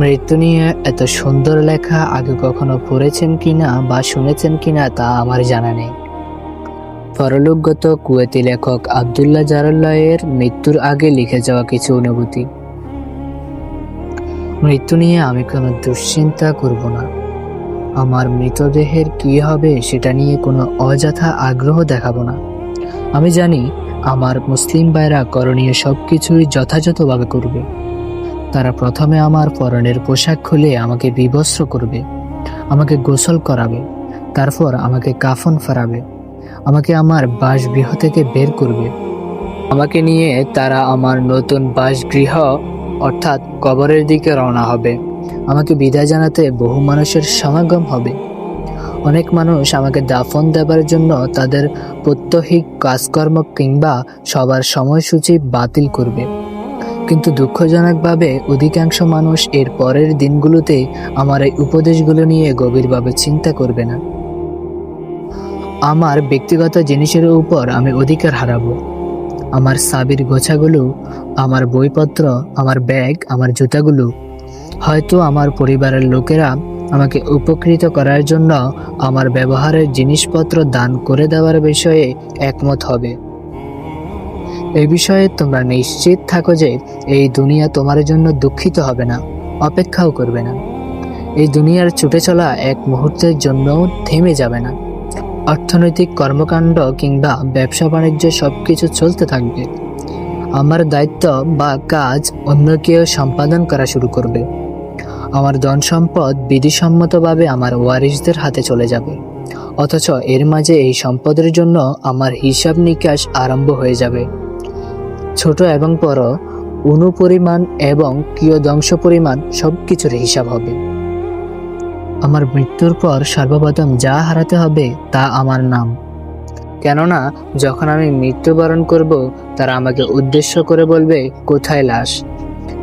মৃত্যু নিয়ে এত সুন্দর লেখা আগে কখনো পড়েছেন কিনা বা শুনেছেন কিনা তা আমার জানা নেই। পরলোকগত কুয়েতি লেখক আব্দুল্লাহ জালালের মৃত্যুর আগে লিখে যাওয়া কিছু অনুভূতি। মৃত্যু নিয়ে আমি কোনো দুশ্চিন্তা করব না। আমার মৃতদেহের কি হবে সেটা নিয়ে কোনো অযথা আগ্রহ দেখাবো না। আমি জানি আমার মুসলিম ভাইরা করণীয় সবকিছুই যথাযথভাবে করবে। তারা প্রথমে আমার পরনের পোশাক খুলে আমাকে বিবস্ত্র করবে, আমাকে গোসল করাবে, তারপর আমাকে কাফন ফেরাবে, আমাকে আমার বাসগৃহ থেকে বের করবে। আমাকে নিয়ে তারা আমার নতুন বাসগৃহ অর্থাৎ কবরের দিকে রওনা হবে। আমাকে বিদায় জানাতে বহু মানুষের সমাগম হবে। অনেক মানুষ আমাকে দাফন দেবার জন্য তাদের প্রত্যহিক কাজকর্ম কিংবা সবার সময়সূচি বাতিল করবে, কিন্তু দুঃখজনকভাবে অধিকাংশ মানুষ এর পরের দিনগুলোতে আমার এই উপদেশগুলো নিয়ে গভীরভাবে চিন্তা করবে না। আমার ব্যক্তিগত জিনিসের উপর আমি অধিকার হারাবো। আমার চাবির গোছাগুলো, আমার বইপত্র, আমার ব্যাগ, আমার জুতাগুলো হয়তো আমার পরিবারের লোকেরা আমাকে উপকৃত করার জন্য আমার ব্যবহারের জিনিসপত্র দান করে দেওয়ার বিষয়ে একমত হবে। এই বিষয়ে তোমরা নিশ্চিত থাকো যে এই দুনিয়া তোমার জন্য দুঃখিত হবে না, অপেক্ষাও করবে না। এই দুনিয়ার ছুটে চলা এক মুহূর্তের জন্য থেমে যাবে না। অর্থনৈতিক কর্মকাণ্ড কিংবা ব্যবসা বাণিজ্য সবকিছু চলতে থাকবে। আমার দায়িত্ব বা কাজ অন্য কেউ সম্পাদন করা শুরু করবে। আমার ধন সম্পদ বিধিসম্মতভাবে আমার ওয়ারিসদের হাতে চলে যাবে, অথচ এর মাঝে এই সম্পদের জন্য আমার হিসাব নিকাশ আরম্ভ হয়ে যাবে। ছোট এবং বড়, অনুপরিমাণ এবং কিয়দংশ পরিমাণ সবকিছুর হিসাব হবে। আমার মৃত্যুর পর সর্বপ্রথম যা হারাতে হবে তা আমার নাম। কেননা যখন আমি মৃত্যুবরণ করব, তারা আমাকে উদ্দেশ্য করে বলবে, কোথায় লাশ?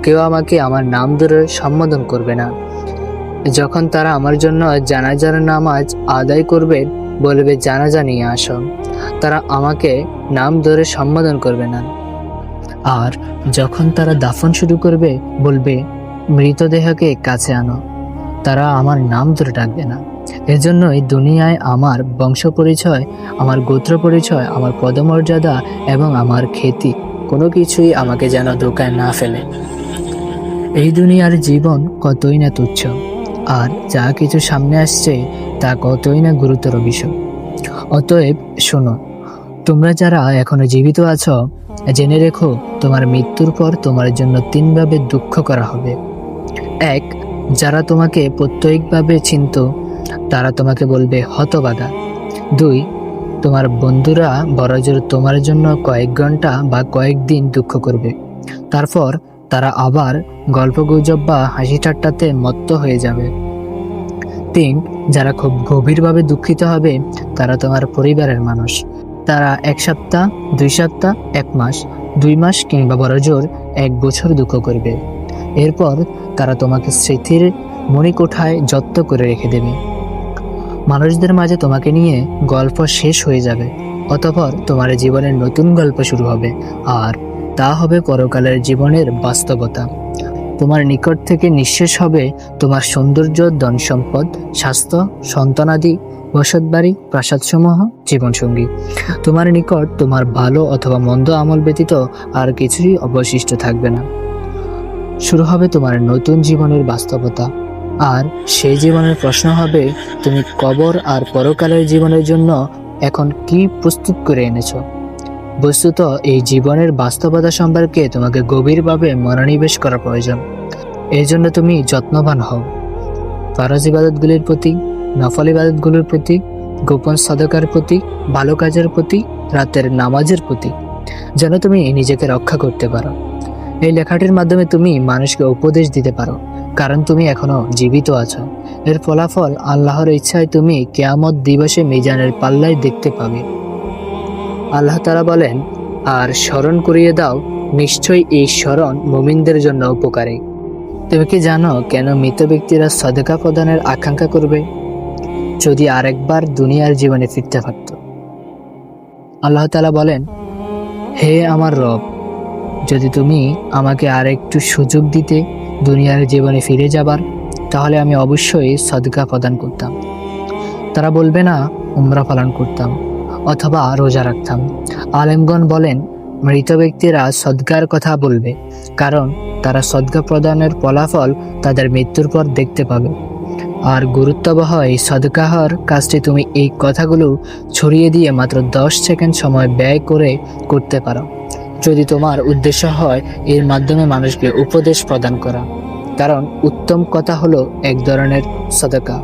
কেউ আমাকে আমার নাম ধরে সম্বোধন করবে না। যখন তারা আমার জন্য জানাজার নামাজ আদায় করবে, বলবে জানাজা নিয়ে আসো। তারা আমাকে নাম ধরে সম্বোধন করবে না। আর যখন তারা দাফন শুরু করবে, বলবে মৃতদেহকে কাছে আনো। তারা আমার নাম ধরে ডাকবে না। এজন্যই দুনিয়ায় আমার বংশ পরিচয়, আমার গোত্র পরিচয়, আমার পদমর্যাদা এবং আমার খ্যাতি কোনো কিছুই আমাকে যেন ধোকায় না ফেলে। এই দুনিয়ার জীবন কতই না তুচ্ছ, আর যা কিছু সামনে আসছে তা কতই না গুরুতর বিষয়। অতএব শোনো, তোমরা যারা এখনো জীবিত আছো, জেনে রেখো তোমার মৃত্যুর পর তোমার জন্য তিনভাবে দুঃখ করা হবে। এক, যারা তোমাকে প্রত্যয়িকভাবে চিনত তারা তোমাকে বলবে হতভাগা। দুই, তোমার বন্ধুরা বড়জোর তোমার জন্য কয়েক ঘন্টা বা কয়েকদিন দুঃখ করবে, তারপর তারা আবার গল্পগুজব বা হাসি ঠাট্টাতে মত্ত হয়ে যাবে। তিন, যারা খুব গভীরভাবে দুঃখিত হবে তারা তোমার পরিবারের মানুষ। তারা 1 সপ্তাহ, 2 সপ্তাহ, 1 মাস, 2 মাস কিংবা বড়জোর 1 বছর দুঃখ করবে। এরপর তারা তোমাকে স্মৃতির মণিকোঠায় যত্ন করে রেখে দেবে। মানুষদের মাঝে তোমাকে নিয়ে গল্প শেষ হয়ে যাবে, অতঃপর তোমার জীবনের নতুন গল্প শুরু হবে, আর তা হবে পরকালের জীবনের বাস্তবতা। তোমার নিকট থেকে নিঃশেষ হবে তোমার সৌন্দর্য, ধন সম্পদ, স্বাস্থ্য, সন্তানাদি, বসতবাড়ি, প্রাসাদসমূহ, জীবনসঙ্গী। তোমার নিকট তোমার ভালো অথবা মন্দ আমল ব্যতীত আর কিছুই অবশিষ্ট থাকবে না। শুরু হবে তোমার নতুন জীবনের বাস্তবতা, আর সেই জীবনের প্রশ্ন হবে তুমি কবর আর পরকালের জীবনের জন্য এখন কি প্রস্তুত করে এনেছো। বস্তুত এই জীবনের বাস্তবতা সম্পর্কে তোমাকে গভীরভাবে মনোনিবেশ করা প্রয়োজন। এই জন্য তুমি যত্নবান হও। ফরজ ইবাদতগুলির প্রতি, নফল ইবাদতগুলির প্রতি, গোপন সাদাকার প্রতি, ভালো কাজের প্রতি, রাতের নামাজের প্রতি, যেন তুমি নিজেকে রক্ষা করতে পারো। এই লেখাটির মাধ্যমে তুমি মানুষকে উপদেশ দিতে পারো, কারণ তুমি এখনো জীবিত আছো। এর ফলাফল আল্লাহর ইচ্ছায় তুমি কিয়ামত দিবসে মিজানের পাল্লায় দেখতে পাবে। আল্লাহ তাআলা বলেন, আর স্মরণ করিয়ে দাও, নিশ্চয়ই এই স্মরণ মুমিনদের জন্য উপকারী। তুমি কি জানো কেন মৃত ব্যক্তিরা সদকা প্রদানের আকাঙ্ক্ষা করবে? যদি আরেকবার দুনিয়ার জীবনে ফিরতে পারত। আল্লাহ তাআলা বলেন, হে আমার রব, যদি তুমি আমাকে আরেকটু সুযোগ দিতে দুনিয়ার জীবনে ফিরে যাবার, তাহলে আমি অবশ্যই সদকা প্রদান করতাম। তারা বলবে না উমরা পালন করতাম অথবা রোজা রাখতাম। আলেমগণ বলেন মৃত ব্যক্তিরা সদকার কথা বলবে, কারণ তারা সদকা প্রদানের ফলাফল তাদের মৃত্যুর পর দেখতে পাবে। আর গুরুত্ববহ এই সদকাহর কাজটি তুমি এই কথাগুলো ছড়িয়ে দিয়ে মাত্র 10 সেকেন্ড সময় ব্যয় করে করতে পারো, যদি তোমার উদ্দেশ্য হয় এর মাধ্যমে মানুষকে উপদেশ প্রদান করা। কারণ উত্তম কথা হলো এক ধরনের সদকা।